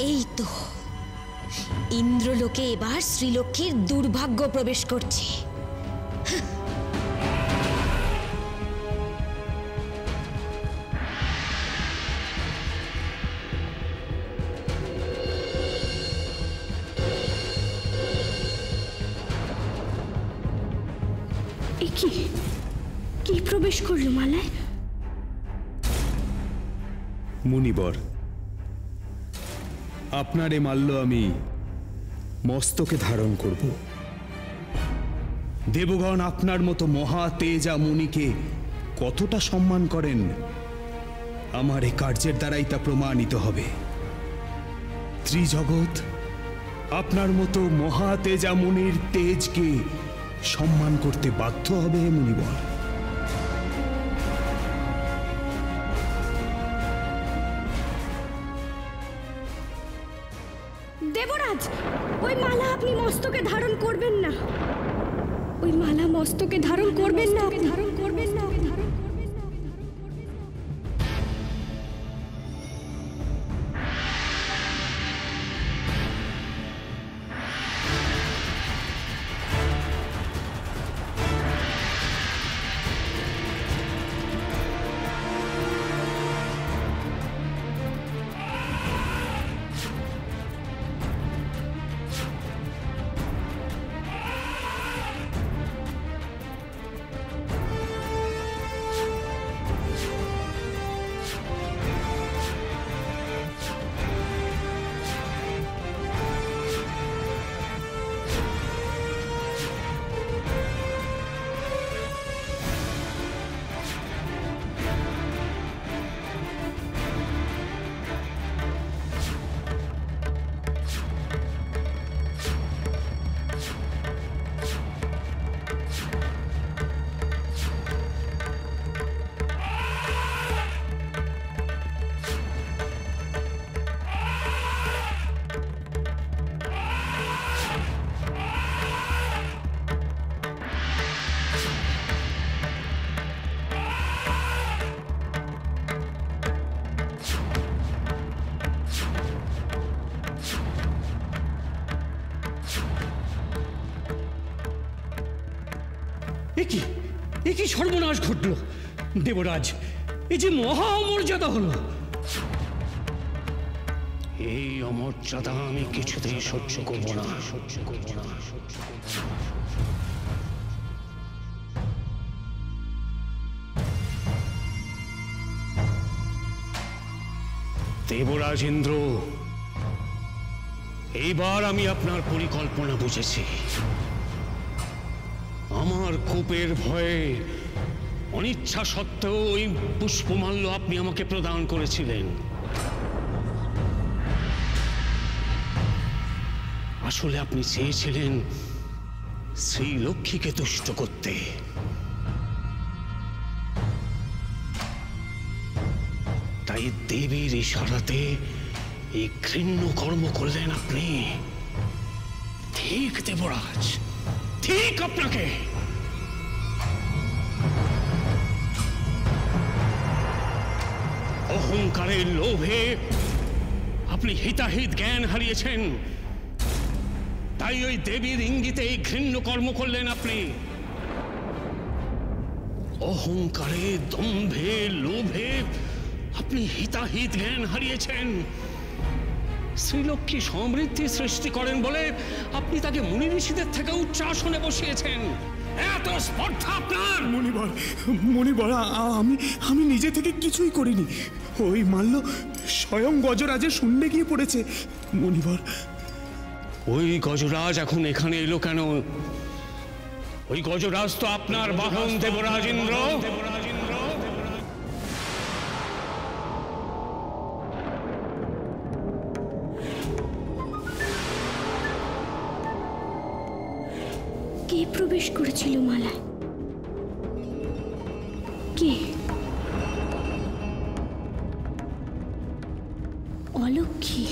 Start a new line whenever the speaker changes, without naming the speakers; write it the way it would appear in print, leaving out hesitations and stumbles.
এই তো ইন্দ্রলোকে এবার শ্রীলক্ষ্মীর দুর্ভাগ্য প্রবেশ করছে।
কি প্রবেশ করলো মালায়?
মুনিবর, আপনার এ মাল্য আমি মস্তকে ধারণ করব। দেবগণ আপনার মতো মহা তেজা মুনিকে কতটা সম্মান করেন আমার এই কার্যের দ্বারাই তা প্রমাণিত হবে। ত্রিজগৎ আপনার মতো মহা তেজা মুনির তেজকে সম্মান করতে বাধ্য হবে মুনিবর।
দেবরাজ, ওই মালা আপনি মস্তকে ধারণ করবেন না। ওই মালা মস্তকে ধারণ করবেন না, ধারণ করবেন না।
কি সর্বনাশ ঘটল দেবরাজ, এই যে মহা অমর্যাদা হলো। এই অমর্যাদা আমি কিছুতেই সহ্য করব না। দেবরাজ ইন্দ্র, এইবার আমি আপনার পরিকল্পনা বুঝেছি। আমার কোপের ভয়ে অনিচ্ছা সত্ত্বেও ওই পুষ্পমাল্য আপনি আমাকে প্রদান করেছিলেন। আসলে আপনি চেয়েছিলেন শ্রীলক্ষ্মীকে তুষ্ট করতে। তাই দেবীর ইশারাতে এই ঘৃণ্য কর্ম করলেন আপনি। ঠিক দেবরাজ, ঠিক আপনাকে। অহংকারের লোভে আপনি হিতাহিত জ্ঞান হারিয়েছেন, তাই ওই দেবীর ইঙ্গিতে এই ঘৃণ্য কর্ম করলেন আপনি। অহংকারে, দম্ভে, লোভে আপনি হিতাহিত জ্ঞান হারিয়েছেন। শ্রীলক্ষ্মী সমৃদ্ধি সৃষ্টি করেন বলে আপনি তাকে মুনি ঋষিদের থেকে উচ্চ আসনে বসিয়েছেন। এত স্পর্ধা আপনার!
মুনিবর, আমি নিজে থেকে কিছুই করিনি। ওই মাল্য স্বয়ং গজরাজের শূন্যে গিয়ে পড়েছে। মুনিবর,
ওই গজরাজ এখন এখানে এলো কেন? ওই গজরাজ তো আপনার বাহন দেবরাজ ইন্দ্র।
কে প্রবেশ করেছিল মালায়? কে? অলক্ষ্মী।